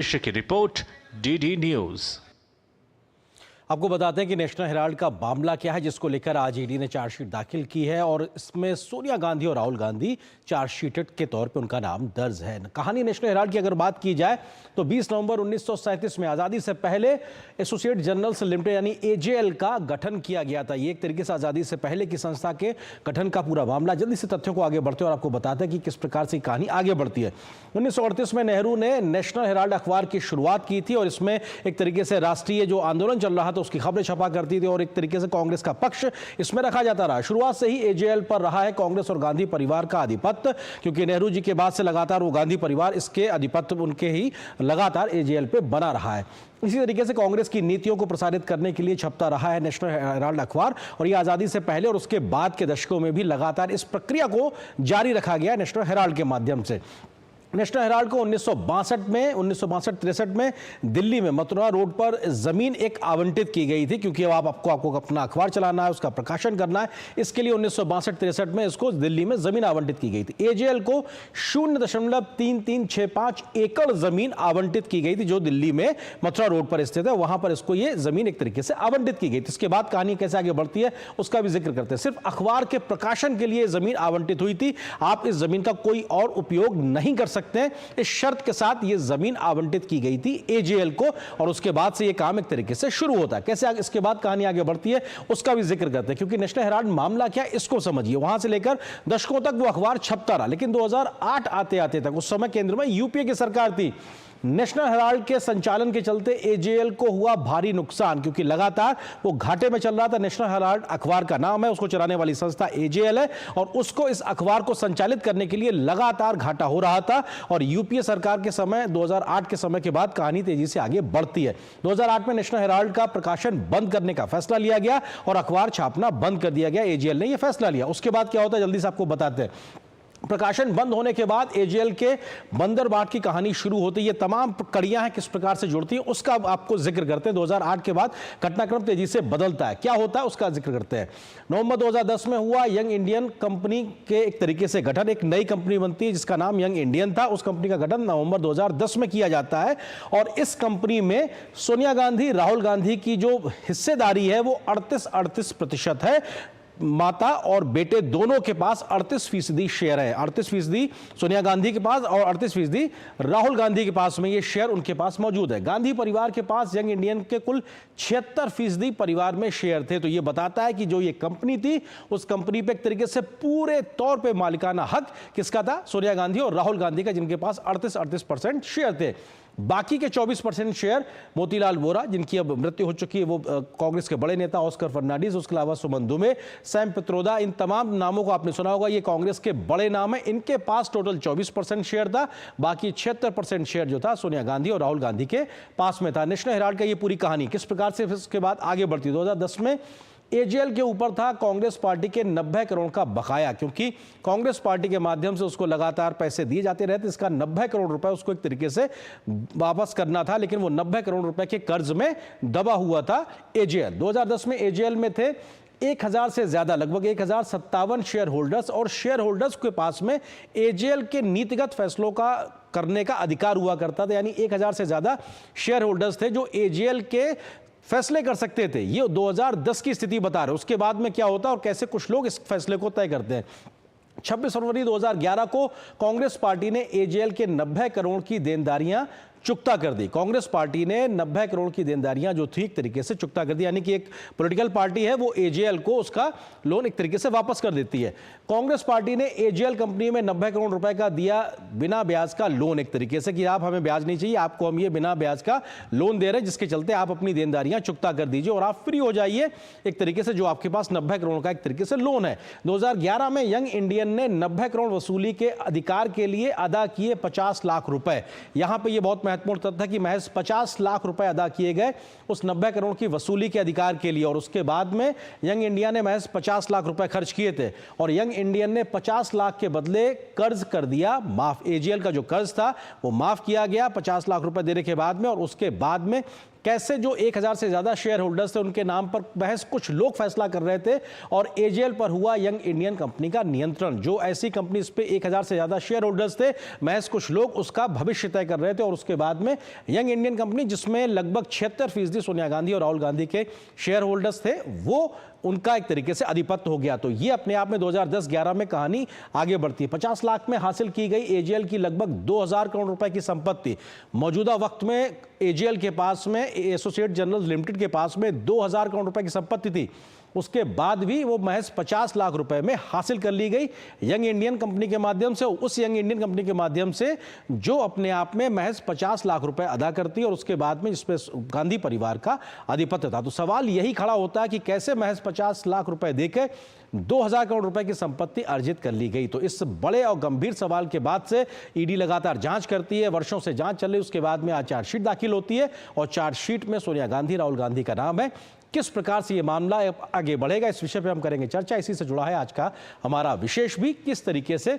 की report DD news. आपको बताते हैं कि नेशनल हेराल्ड का मामला क्या है, जिसको लेकर आज ईडी ने चार्जशीट दाखिल की है और इसमें सोनिया गांधी और राहुल गांधी चार्जशीटेड के तौर पे उनका नाम दर्ज है। कहानी नेशनल हेराल्ड की अगर बात की जाए तो 20 नवंबर 1937 में आज़ादी से पहले एसोसिएट जर्नल्स लिमिटेड यानी एजेएल का गठन किया गया था। ये एक तरीके से आज़ादी से पहले की संस्था के गठन का पूरा मामला। जल्दी से तथ्यों को आगे बढ़ते और आपको बताते हैं कि किस प्रकार से कहानी आगे बढ़ती है। 1938 में नेहरू ने नेशनल हेराल्ड अखबार की शुरुआत की थी और इसमें एक तरीके से राष्ट्रीय जो आंदोलन चल रहा था उसकी खबरें छपा करती थी और एक तरीके से कांग्रेस का पक्ष इसमें रखा जाता रहा। शुरुआत से ही एजेएल पर रहा है कांग्रेस और गांधी परिवार का आधिपत्य, क्योंकि नेहरू जी के बाद से लगातार वो गांधी परिवार इसके आधिपत्य उनके ही लगातार एजेएल पे बना रहा है। इसी तरीके से कांग्रेस की नीतियों को प्रसारित करने के लिए छपता रहा है नेशनल हेराल्ड अखबार और ये आज़ादी से पहले और उसके बाद के दशकों में भी लगातार इस प्रक्रिया को जारी रखा गया नेशनल हेराल्ड के माध्यम से। नेशनल हेराल्ड को 1962-63 में दिल्ली में मथुरा रोड पर जमीन एक आवंटित की गई थी, क्योंकि अब आपको अपना अखबार चलाना है, उसका प्रकाशन करना है। इसके लिए 1962-63 में इसको दिल्ली में जमीन आवंटित की गई थी। एजेएल को 0.3365 एकड़ जमीन आवंटित की गई थी, जो दिल्ली में मथुरा रोड पर स्थित है। वहां पर इसको ये जमीन एक तरीके से आवंटित की गई थी। इसके बाद कहानी कैसे आगे बढ़ती है उसका भी जिक्र करते हैं। सिर्फ अखबार के प्रकाशन के लिए जमीन आवंटित हुई थी। आप इस जमीन का कोई और उपयोग नहीं कर सकते हैं, इस शर्त के साथ यह जमीन आवंटित की गई थी एजेएल को और उसके बाद से यह काम एक तरीके से शुरू होता है। कैसे इसके बाद कहानी आगे बढ़ती है उसका भी जिक्र करते हैं, क्योंकि नेशनल हेराल्ड मामला क्या है इसको समझिए। वहां से लेकर दशकों तक वो अखबार छपता रहा, लेकिन 2008 आते आते तक, उस समय केंद्र में यूपीए की सरकार थी। नेशनल हेराल्ड के संचालन के चलते एजेएल को हुआ भारी नुकसान, क्योंकि लगातार वो घाटे में चल रहा था। नेशनल हेराल्ड अखबार का नाम है, उसको चलाने वाली संस्था एजेएल है और उसको इस अखबार को संचालित करने के लिए लगातार घाटा हो रहा था। और यूपीए सरकार के समय 2008 के समय के बाद कहानी तेजी से आगे बढ़ती है। 2008 में नेशनल हेराल्ड का प्रकाशन बंद करने का फैसला लिया गया और अखबार छापना बंद कर दिया गया। एजेएल ने यह फैसला लिया। उसके बाद क्या होता है जल्दी से आपको बताते हैं। प्रकाशन बंद होने के बाद एजेएल के बंदरबाट की कहानी शुरू होती है। ये तमाम कड़ियां हैं किस प्रकार से जुड़ती हैं उसका आपको जिक्र करते हैं। 2008 के बाद घटनाक्रम तेजी से बदलता है। क्या होता है उसका जिक्र करते हैं। नवंबर 2010 में हुआ यंग इंडियन कंपनी के एक तरीके से गठन। एक नई कंपनी बनती है जिसका नाम यंग इंडियन था। उस कंपनी का गठन नवंबर 2010 में किया जाता है और इस कंपनी में सोनिया गांधी, राहुल गांधी की जो हिस्सेदारी है वो 38% है। माता और बेटे दोनों के पास 38% शेयर है। 38% सोनिया गांधी के पास और 38% राहुल गांधी के पास में ये शेयर उनके पास मौजूद है। गांधी परिवार के पास यंग इंडियन के कुल 76% परिवार में शेयर थे। तो ये बताता है कि जो ये कंपनी थी उस कंपनी पे एक तरीके से पूरे तौर पे मालिकाना हक किसका था? सोनिया गांधी और राहुल गांधी का, जिनके पास 38% शेयर थे। बाकी के 24% शेयर मोतीलाल वोरा, जिनकी अब मृत्यु हो चुकी है, वो कांग्रेस के बड़े नेता ऑस्कर फर्नांडिस, उसके अलावा सुमन दुबे, सैम पित्रोदा, इन तमाम नामों को आपने सुना होगा। ये कांग्रेस के बड़े नाम है। इनके पास टोटल 24% शेयर था। बाकी 76% शेयर जो था सोनिया गांधी और राहुल गांधी के पास में था। नेशनल हेराल्ड का ये पूरी कहानी किस प्रकार से इसके बाद आगे बढ़ती। 2010 में एजेएल के ऊपर था कांग्रेस पार्टी के 90 करोड़ का बकाया, क्योंकि कांग्रेस पार्टी के माध्यम से उसको लगातार पैसे दिए जाते रहे थे। इसका 90 करोड़ रुपए उसको एक तरीके से वापस करना था, लेकिन वो 90 करोड़ रुपए के कर्ज में दबा हुआ था एजेएल। 2010 में एजेएल में थे 1000 से ज्यादा, लगभग 1057 शेयर होल्डर्स और शेयर होल्डर्स के पास में एजेएल के नीतिगत फैसलों का करने का अधिकार हुआ करता था। यानी 1000 से ज्यादा शेयर होल्डर्स थे जो एजेएल के फैसले कर सकते थे। ये 2010 की स्थिति बता रहे। उसके बाद में क्या होता है और कैसे कुछ लोग इस फैसले को तय करते हैं। 26 फरवरी 2011 को कांग्रेस पार्टी ने एजेएल के 90 करोड़ की देनदारियां चुकता कर दी। कांग्रेस पार्टी ने 90 करोड़ की देनदारियां जो थी एक तरीके से चुकता कर दी। यानी कि एक पॉलिटिकल पार्टी है वो एजेएल को उसका लोन एक तरीके से वापस कर देती है। कांग्रेस पार्टी ने एजेएल कंपनी में 90 करोड़ रुपए का दिया बिना ब्याज का लोन, एक तरीके से कि आप हमें ब्याज नहीं चाहिए, आपको हम ये बिना ब्याज का लोन दे रहे हैं, जिसके चलते आप अपनी देनदारियां चुकता कर दीजिए और आप फ्री हो जाइए एक तरीके से, जो आपके पास 90 करोड़ का एक तरीके से लोन है। 2011 में यंग इंडियन ने 90 करोड़ वसूली के अधिकार के लिए अदा किए 50 लाख रुपए। यहां पर यह बहुत महत्वपूर्ण तथ्य है कि महज 50 लाख रुपए अदा किए गए उस 90 करोड़ की वसूली के अधिकार के लिए और उसके बाद में यंग इंडिया ने महज 50 लाख रुपए खर्च किए थे और यंग इंडियन ने 50 लाख के बदले कर्ज कर दिया माफ। एजेएल का जो कर्ज था वो माफ किया गया 50 लाख रुपए देने के बाद में। और उसके बाद में कैसे जो 1000 से ज्यादा शेयर होल्डर्स थे उनके नाम पर महज कुछ लोग फैसला कर रहे थे और एजेएल पर हुआ यंग इंडियन कंपनी का नियंत्रण। जो ऐसी कंपनी पे 1000 से ज्यादा शेयर होल्डर्स थे, महज कुछ लोग उसका भविष्य तय कर रहे थे और उसके बाद में यंग इंडियन कंपनी, जिसमें लगभग 76% सोनिया गांधी और राहुल गांधी के शेयर होल्डर्स थे, वो उनका एक तरीके से आधिपत्य हो गया। तो ये अपने आप में 2010-11 में कहानी आगे बढ़ती है। 50 लाख में हासिल की गई एजेएल की लगभग 2000 करोड़ रुपए की संपत्ति। मौजूदा वक्त में एजेएल के पास में, एसोसिएट जनरल्स लिमिटेड के पास में 2000 करोड़ रुपए की संपत्ति थी। उसके बाद भी वो महज 50 लाख रुपए में हासिल कर ली गई यंग इंडियन कंपनी के माध्यम से। उस यंग इंडियन कंपनी के माध्यम से जो अपने आप में महज 50 लाख रुपए अदा करती है, और उसके बाद में जिसपे गांधी परिवार का आधिपत्य था। तो सवाल यही खड़ा होता है कि कैसे महज 50 लाख रुपए देकर 2000 करोड़ रुपए की संपत्ति अर्जित कर ली गई। तो इस बड़े और गंभीर सवाल के बाद से ईडी लगातार जांच करती है, वर्षों से जांच चल रही है। उसके बाद में आज चार्जशीट दाखिल होती है और चार्जशीट में सोनिया गांधी, राहुल गांधी का नाम है। किस प्रकार से ये मामला आगे बढ़ेगा, इस विषय पे हम करेंगे चर्चा। इसी से जुड़ा है आज का हमारा विशेष भी, किस तरीके से